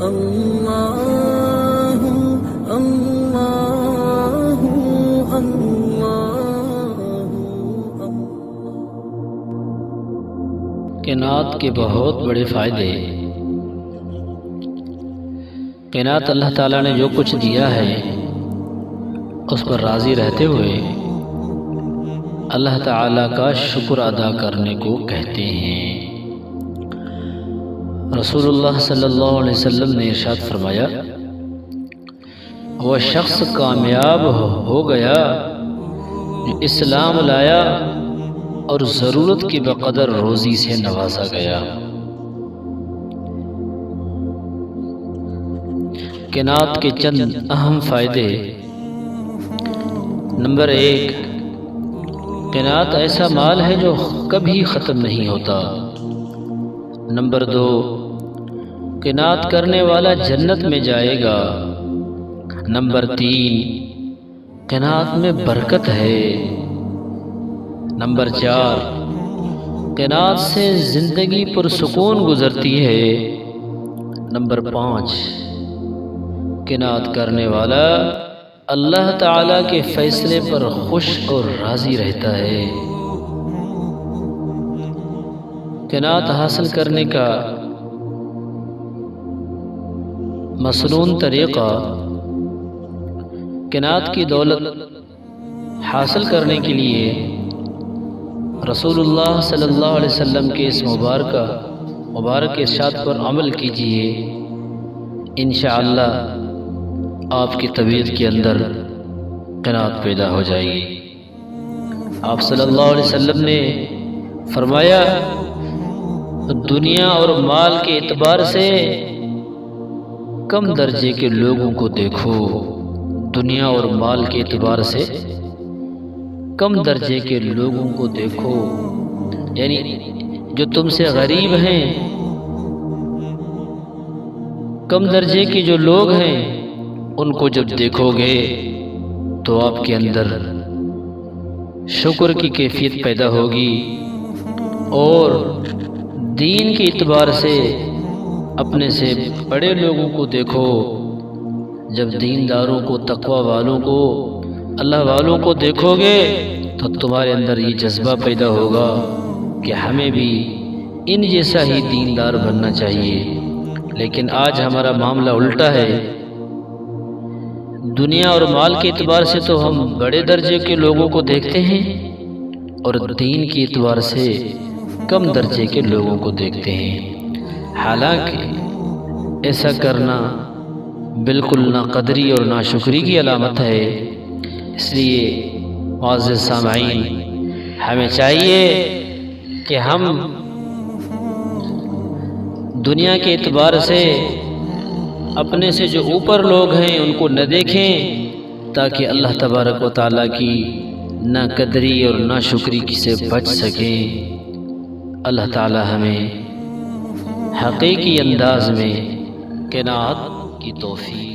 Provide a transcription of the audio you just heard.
اللہ اللہ اللہ۔ قناعت کے بہت بڑے فائدے۔ قناعت اللہ تعالیٰ نے جو کچھ دیا ہے اس پر راضی رہتے ہوئے اللہ تعالیٰ کا شکر ادا کرنے کو کہتے ہیں۔ رسول اللہ صلی اللہ علیہ وسلم نے ارشاد فرمایا، وہ شخص کامیاب ہو گیا جو اسلام لایا اور ضرورت کی بقدر روزی سے نوازا گیا۔ قناعت کے چند اہم فائدے۔ نمبر 1، قناعت ایسا مال ہے جو کبھی ختم نہیں ہوتا۔ نمبر 2، قناعت کرنے والا جنت میں جائے گا۔ نمبر 3، قناعت میں برکت ہے۔ نمبر 4، قناعت سے زندگی پرسکون گزرتی ہے۔ نمبر 5، قناعت کرنے والا اللہ تعالیٰ کے فیصلے پر خوش اور راضی رہتا ہے۔ قناعت حاصل کرنے کا مسنون طریقہ۔ قناعت کی دولت حاصل کرنے کے لیے رسول اللہ صلی اللہ علیہ وسلم کے اس مبارک ارشاد پر عمل کیجیے، انشاءاللہ آپ کی طبیعت کے اندر قناعت پیدا ہو جائے گی۔ آپ صلی اللہ علیہ وسلم نے فرمایا، دنیا اور مال کے اعتبار سے کم درجے کے لوگوں کو دیکھو۔ دنیا اور مال کے اعتبار سے کم درجے کے لوگوں کو دیکھو، یعنی جو تم سے غریب ہیں، کم درجے کے جو لوگ ہیں، ان کو جب دیکھو گے تو آپ کے اندر شکر کی کیفیت پیدا ہوگی، اور دین کے اعتبار سے اپنے سے بڑے لوگوں کو دیکھو۔ جب دینداروں کو، تقوی والوں کو، اللہ والوں کو دیکھو گے تو تمہارے اندر یہ جذبہ پیدا ہوگا کہ ہمیں بھی ان جیسا ہی دیندار بننا چاہیے۔ لیکن آج ہمارا معاملہ الٹا ہے، دنیا اور مال کے اعتبار سے تو ہم بڑے درجے کے لوگوں کو دیکھتے ہیں اور دین کے اعتبار سے کم درجے کے لوگوں کو دیکھتے ہیں۔ حالانکہ ایسا کرنا بالکل ناقدری اور ناشکری کی علامت ہے۔ اس لیے معزز سامعین، ہمیں چاہیے کہ ہم دنیا کے اعتبار سے اپنے سے جو اوپر لوگ ہیں ان کو نہ دیکھیں، تاکہ اللہ تبارک و تعالیٰ کی ناقدری اور ناشکری سے بچ سکیں۔ اللہ تعالیٰ ہمیں حقیقی انداز میں قناعت کی توفیق